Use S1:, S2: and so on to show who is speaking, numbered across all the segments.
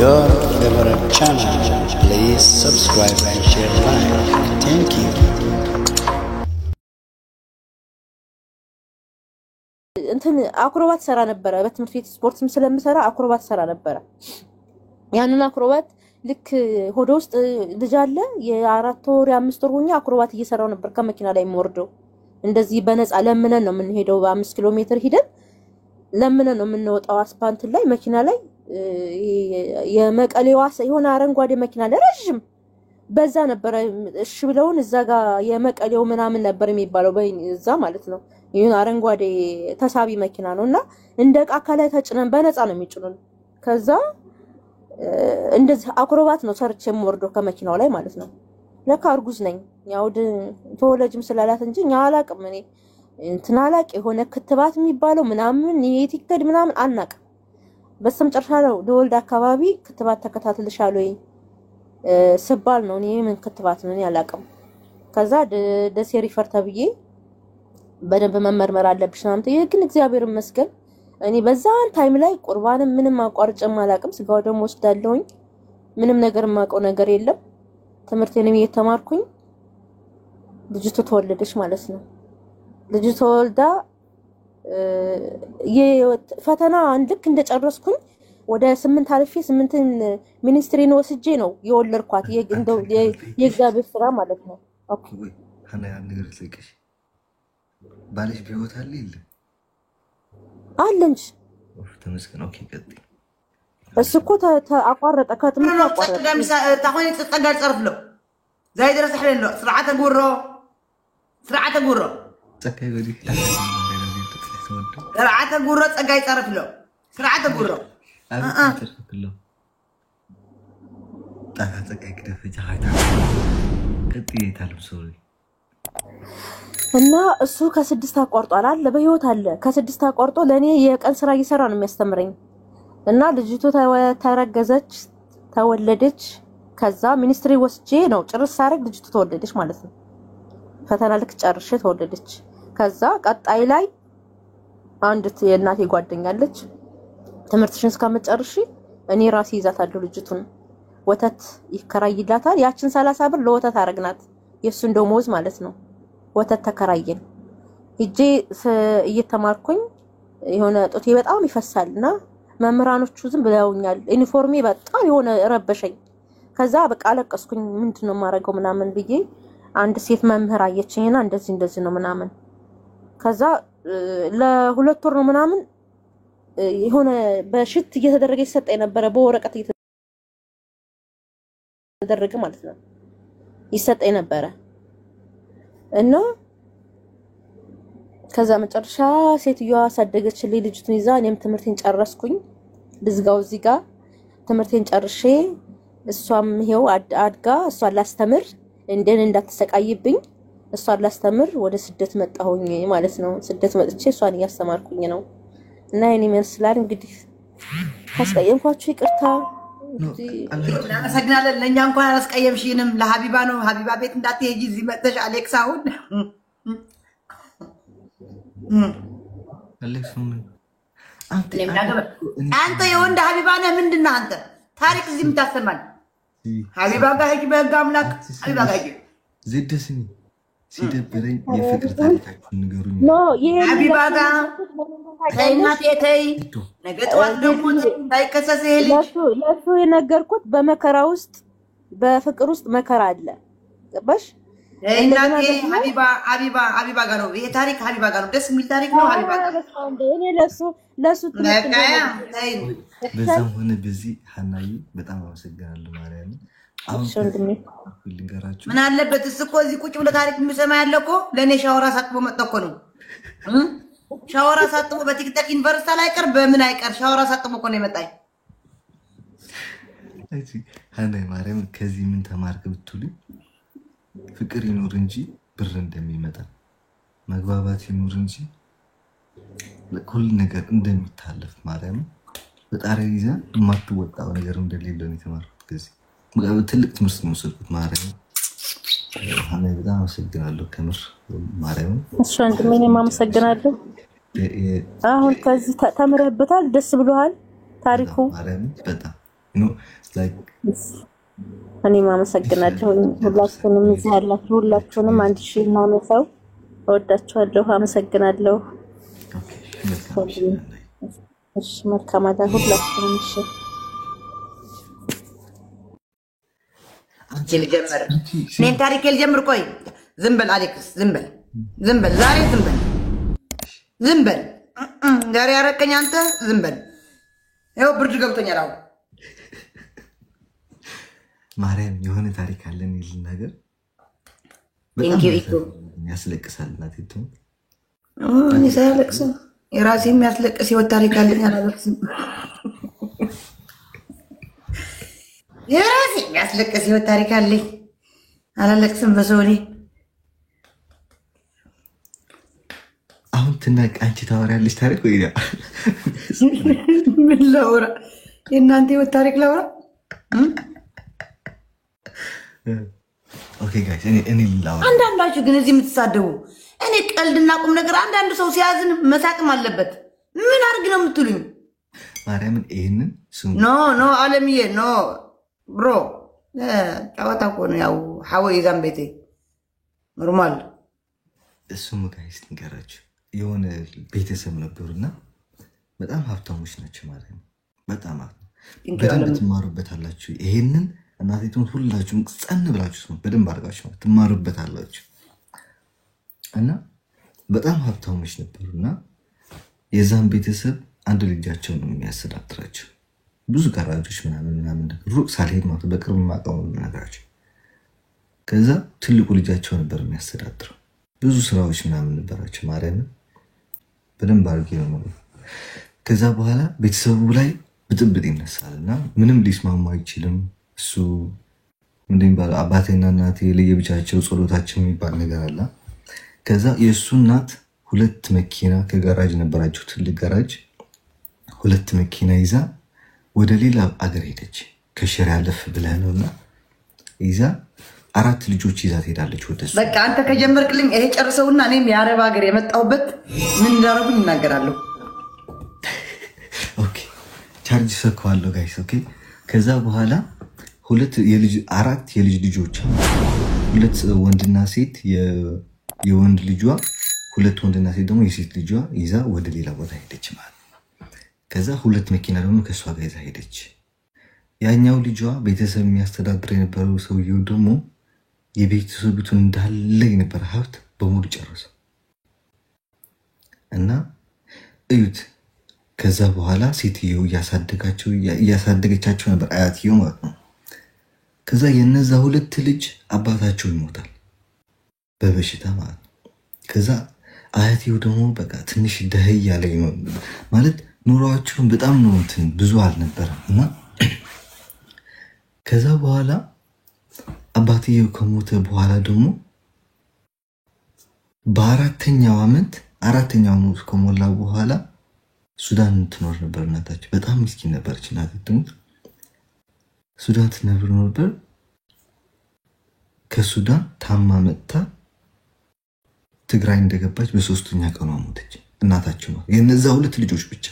S1: Your favorite channel. Please subscribe and share like. Thank you.
S2: እንትን አክሮባት ሰራ ነበር በትምህርት ቤት ስፖርትም ስለምሰራ አክሮባት ሰራ ነበር ያንን አክሮባት ልክ ሆዶ ውስጥ ልጅ አለ የ4 ወር የ5 ወር ሆኛ አክሮባት እየሰራው ነበር ከመኪና ላይ ወርዶ እንደዚህ በነፃ ለምነን ነው ምን ሄደው በ5 ኪሎ ሜትር ሄደን ለምነን ነው የምንወጣው አስፓልት ላይ መኪና ላይ የመቀሌዋ ሳይሆን አረንጓዴ መኪና ለረጅም በዛ ነበር እሺ ብለውን እዛ ጋር የመቀሌው ምናምን ነበር የሚባለው በዛ ማለት ነው ይሁን አረንጓዴ ተሳቢ መኪና ነውና እንደ ቃካላይ ተጭነን በነፃ ነው የሚጭኑን ከዛ እንደዚህ አክሮባት ነው ሰርቼም ወርዶ ከመኪናው ላይ ማለት ነው ለካ አርጉዝ ነኝ ያው ተወለጅም ስላላት እንጂ ያላቅም እኔ እንትና አላቅ የሆነ ክትባት የሚባለው ምናምን የቲከድ ምናምን አናቅ በስም ጨርሻ ነው ደወልድ አካባቢ ክትባት ተከታትልሻል ወይ ስባል ነው እኔ ምን ክትባት ነው ያላቅም ከዛ ደሴ ሪፈር ተብዬ በደንብ መመርመር አለብሽ ናምተ ይግን እግዚአብሔር ይመስገን እኔ በዛን ታይም ላይ ቁርባንም ምንም አቋርጬም አላቅም ስጋው ደሞ ወስዳለሁኝ ምንም ነገር ማቀው ነገር የለም ትምርቴንም እየተማርኩኝ ልጅቱ ተወለደች ማለት ነው ልጅቱ ተወልዳ የፈተና ልክ እንደጨረስኩኝ ወደ 8 አልፌ 8 ሚኒስትሪን ወስጄ ነው የወለድኳት የግንደው የእግዚአብሔር ስራ ማለት ነው ኦኬ
S3: አና ያን ነገር ልቀሽ ባለሽ ቢሆት አለ ይል
S2: አለንሽ
S3: ተመስገን ኦኬ ቀጥይ
S2: እሱኮ አቋረጠ ከትምርት አቋረጠ
S4: ታቆይ ተጠጋር ጽርፍለው زي درس حلو سرعه غورو
S3: تكاي ودي
S4: سرعه غورو تقاي صرفلو سرعه غورو
S3: ترفلو تكاي كده فجايتا قطي ታልም ሶሪ
S2: እና እሱ ከ6 አቋርጧል አለ በህይወት አለ ከ6 አቋርጦ ለኔ የቀን ስራ እየሰራ ነው የሚያስተምረኝ እና ልጅቱ ተረገዘች ተወለደች ከዛ ሚኒስትሪ ወስጄ ነው ጭርስ ሳረግ ልጅቱ ተወለደች ማለት ነው ፈተና ልክ ጨርሼ ተወለደች ከዛ ቀጣይ ላይ አንዲት የእናቴ ጓደኛለች ትምርትሽን እስከመጨረሽ እኔ ራሴ ይዛታለሁ ልጅቱን ወተት ይከራይላታል ያችን 30 ብር ለወተት አረግናት የሱን ደሞዝ ማለት ነው ወተት ተከራየን እጄ እየተማርኩኝ የሆነ ጦቴ በጣም ይፈሳልና መምራኖቹ ዝም ብለውኛል ዩኒፎርሜ በጣም የሆነ ረበሸኝ ከዛ በቃ አለቀስኩኝ ምንድነው ማረገው ምናምን ብዬ አንድ ሴት መምህር አየችኝና እንደዚህ ነው ምናምን ከዛ ለሁለት ወር ነው ምናምን የሆነ በሽት እየተደረገ ይሰጣይ ነበር በወረቀት እየተደረገ ማለት ነው ይሰጣይ ነበር እና ከዛ መጨረሻ ሴትየዋ ሳደገችልኝ ልጅቱን ይዛ እኔም ትምርቴን ጨረስኩኝ ልዝጋው እዚህ ጋር ትምርቴን ጨርሼ እሷም ይሄው አድጋ እሷ ላስተምር እንደን እንዳትሰቃይብኝ እሷ ላስተምር ወደ ስደት መጣሁኝ ማለት ነው ስደት መጥቼ እሷን ያስተማርኩኝ ነው እና እኔ መስላል እንግዲህ ታስቀየምኳችሁ ይቅርታ
S4: አመሰግናለን ለኛ እንኳን አላስቀየምሽንም ለሀቢባ ነው ሀቢባ ቤት እንዳትሄጂ እዚህ መጥተሽ አሌክስ አሁን
S3: አሌክስ ምን
S4: አንተ የወንድ ሀቢባ ነህ ምንድነው አንተ ታሪክ እዚህ ምታሰማኝ ሀቢባ ጋር ሄጂ በህግ አምላክ ሀቢባ ጋር ሄጂ
S3: ዝደስኒ ሲደብረኝ የፍቅር ታሪካችሁን ንገሩኝ
S2: ኖ
S4: ሀቢባ ጋር ከእናቴ ተይ ነገ ጠዋት ደግሞ እንዳይከሰስ ይሄ ልጅ
S2: ለሱ የነገርኩት በመከራ ውስጥ በፍቅር ውስጥ መከራ አለ ገባሽ
S4: እናቴ ሀቢባ ጋር ነው ይሄ ታሪክ ሀቢባ ጋር ነው ደስ የሚል ታሪክ ነው ሀቢባ ጋር
S2: እኔ ለሱ
S3: በዛም ሆነ በዚህ ሐናዬ በጣም አመሰግናለሁ ማርያም አሁን ልንገራችሁ
S4: ምን አለበት እስኮ እዚህ ቁጭ ብለ ታሪክ የሚሰማ ያለኮ ለኔ ሻወራ ሳጥቦ መጣኮ ነው ሻወራ ሳጥቦ በቲክቶክ ዩኒቨርሲቲ ላይ ቀር በምን አይቀር ሻወራ ሳጥቦ እኮ ነው የመጣኝ
S3: እሺ ሐናዬ ማርያም ከዚህ ምን ተማርክ ብትሉኝ ፍቅር ይኑር እንጂ ብር እንደሚመጣ መግባባት ይኑር እንጂ ለኩል ነገር እንደሚታለፍ ማርያም በጣሪያ ይዛ የማትወጣው ነገር እንደሌለ ነው የተማርኩት ከዚህ ትልቅ ትምህርት ነው የወሰድኩት ማርያም ሐናዬ በጣም አመሰግናለሁ ከምር ማርያም
S2: እሺ ወንድሜ እኔም አመሰግናለሁ አሁን ከዚህ ተምረህበታል ደስ ብሎሃል ታሪኩ
S3: በጣም ኖ ላይክ
S2: እኔም አመሰግናለሁ ሁላችሁንም እዚህ ያላችሁ ሁላችሁንም አንድ ሺህ ምናምን ሰው እወዳችኋለሁ አመሰግናለሁ እሺ መልካም አዳር ሁላችሁንም እሺ
S4: አንቺ ልጀምር እኔን ታሪክ ልጀምር ቆይ ዝም በል አሌክስ ዝም በል ዛሬ ዝም በል ዛሬ ያረከኝ አንተ ዝም በል ይኸው ብርድ ገብቶኛል አሁን
S3: ማርያም የሆነ ታሪክ አለን ይል ነገር
S4: በጣም
S3: ያስለቅሳል እናቴ ተው
S4: እኔ ሳያለቅስ የራሴ የሚያስለቅስ ህይወት ታሪክ አለኝ አላለቅስም የራሴ የሚያስለቅስ ህይወት ታሪክ አለኝ አላለቅስም በሰውኔ
S3: አሁን ትናቅ አንቺ ታወሪያለሽ ታሪክ ወይ ያ
S4: ምን ላውራ የእናንተ ህይወት ታሪክ ላውራ
S3: ኦኬ ጋይስ እኔ ላውራ
S4: አንዳንዳችሁ ግን እዚህ የምትሳደቡ እኔ ቀልድና ቁም ነገር አንዳንድ ሰው ሲያዝን መሳቅም አለበት ምን አድርግ ነው የምትሉኝ
S3: ማርያምን ይሄንን
S4: ኖ አለምዬ ኖ ብሮ ጨዋታ እኮ ነው ያው ሐወይ ዛምቤቴ ኖርማል
S3: እሱም ጋይስ ንገራችሁ የሆነ ቤተሰብ ነበሩና በጣም ሀብታሞች ናቸው ማለት ነው በጣም በደንብ ትማሩበታላችሁ ይሄንን እናቴቱን ሁላችሁም ጸን ብላችሁ በደንብ አድርጋችሁ ትማሩበታላችሁ እና በጣም ሀብታሞች ነበሩና የዛን ቤተሰብ አንድ ልጃቸው ነው የሚያስተዳድራቸው ብዙ ጋራጆች ምናምን ሩቅ ሳልሄድ ማለት በቅርብ ማቀው ነገራቸው ከዛ ትልቁ ልጃቸው ነበር የሚያስተዳድረው ብዙ ስራዎች ምናምን ነበራቸው ማርያም በደንብ አድርጌ ነው ማለት ከዛ በኋላ ቤተሰቡ ላይ ብጥብጥ ይነሳልና ምንም ሊስማሙ አይችልም እሱ ምንድን ባለ አባቴና እናቴ ለየብቻቸው ጸሎታቸው የሚባል ነገር አለ ከዛ የሱ እናት ሁለት መኪና ከጋራጅ ነበራቸው ትልቅ ጋራጅ ሁለት መኪና ይዛ ወደ ሌላ አገር ሄደች ከሽር ያለፍ ብለህ ነውና ይዛ አራት ልጆች ይዛ ትሄዳለች ወደሱ
S4: በቃ አንተ ከጀመርክልኝ ይሄ ጨርሰውና እኔም የአረብ ሀገር የመጣሁበት ምን እንዳረጉኝ እናገራለሁ
S3: ኦኬ ቻርጅ ሰካዋለሁ ጋይስ ኦኬ ከዛ በኋላ አራት የልጅ ልጆች ሁለት ወንድና ሴት የወንድ ልጇ ሁለት ወንድና ሴት ደግሞ የሴት ልጇ ይዛ ወደ ሌላ ቦታ ሄደች ማለት ከዛ ሁለት መኪና ደግሞ ከሷ ጋር ይዛ ሄደች ያኛው ልጇ ቤተሰብ የሚያስተዳድር የነበረው ሰውየው ደግሞ የቤተሰቡን እንዳለ የነበረ ሀብት በሙሉ ጨረሰው እና እዩት ከዛ በኋላ ሴትየው እያሳደገቻቸው ነበር አያትየው ማለት ነው ከዛ የነዛ ሁለት ልጅ አባታቸው ይሞታል በበሽታ ማለት ነው ከዛ አያትየው ደግሞ በቃ ትንሽ ደህይ ያለ ማለት ኑሯቸውን በጣም ነው ብዙ አልነበረም እና ከዛ በኋላ አባትየው ከሞተ በኋላ ደግሞ በአራተኛው ዓመት ከሞላ በኋላ ሱዳን ትኖር ነበር እናታቸው በጣም ምስኪን ነበረች እናታቸው ሱዳን ትኖር ነበር ከሱዳን ታማ መጣ ትግራይ እንደገባች በሶስተኛ ቀኗ ሞተች እናታቸው ነው የነዛ ሁለት ልጆች ብቻ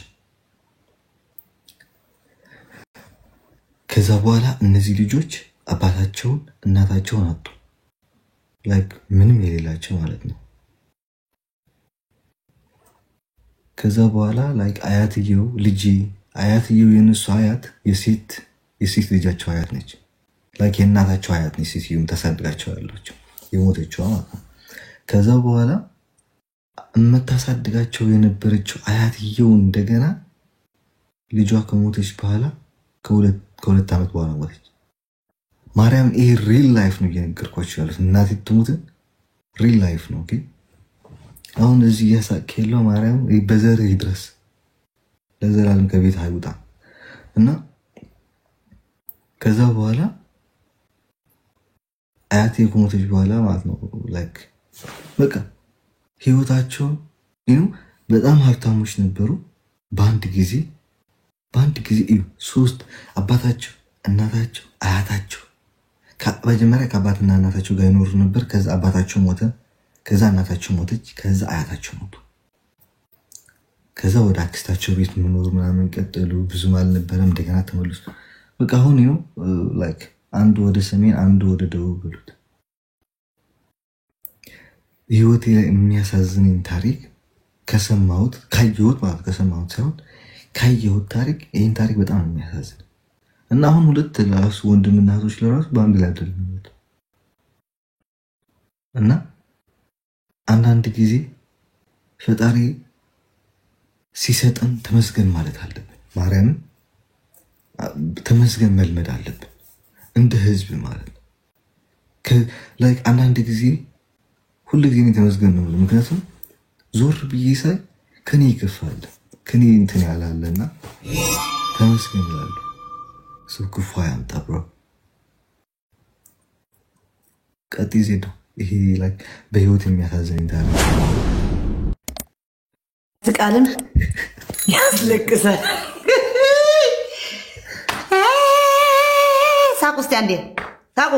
S3: ከዛ በኋላ እነዚህ ልጆች አባታቸውን እናታቸውን አጡ ላይክ ምንም የሌላቸው ማለት ነው ከዛ በኋላ ላይክ አያትየው የነሱ አያት የሴት ልጃቸው አያት ነች ላይክ የእናታቸው አያት ነች ሴትየውም ተሳድጋቸው ያላቸው የሞተችው ማለት ነው ከዛ በኋላ የምታሳድጋቸው የነበረችው አያትየው እንደገና ልጇ ከሞተች በኋላ ከሁለት ዓመት በኋላ ሞተች ማርያም ይሄ ሪል ላይፍ ነው እየነገርኳችሁ ያሉት እናቴ ትሙት ሪል ላይፍ ነው ኦኬ አሁን እዚህ ያሳከለው ማርያም በዘር ይድረስ ለዘላለም ከቤት አይውጣ እና ከዛ በኋላ አያቴ ከሞተች በኋላ ማለት ነው ላይክ በቃ ህይወታቸው በጣም ሀብታሞች ነበሩ በአንድ ጊዜ ሶስት አባታቸው እናታቸው አያታቸው በመጀመሪያ ከአባትና እናታቸው ጋር ይኖሩ ነበር ከዛ አባታቸው ሞተ ከዛ እናታቸው ሞተች ከዛ አያታቸው ሞቱ ከዛ ወደ አክስታቸው ቤት መኖር ምናምን ቀጠሉ። ብዙም አልነበረም። እንደገና ተመለሱ። በቃ አሁን ነው ላይክ አንዱ ወደ ሰሜን አንዱ ወደ ደቡብ ብሉት። ህይወቴ ላይ የሚያሳዝነኝ ታሪክ ከሰማሁት ካየሁት ማለት ከሰማሁት ሳይሆን ካየሁት ታሪክ ይሄን ታሪክ በጣም የሚያሳዝን እና አሁን ሁለት ለራሱ ወንድምና እህቶች ለራሱ በአንድ ላይ አይደለም እና አንዳንድ ጊዜ ፈጣሪ ሲሰጠን ተመስገን ማለት አለብን። ማርያምን ተመስገን መልመድ አለብን እንደ ህዝብ ማለት ነው። ላይክ አንዳንድ ጊዜ ሁሉ ጊዜ ተመስገን ነው። ምክንያቱም ዞር ብዬ ሳይ ከኔ ይከፋል ከኔ እንትን ያላለና ተመስገን ይላል። ሰው ክፉ ያምጣ ብሮ ቀጥይ ዜዶ ይሄ ላይክ በህይወት የሚያሳዝነኝ ታሪክ
S4: ዝቃልም ያስለቅሳል። ሳቁ እስቲ አንዴ ሳቁ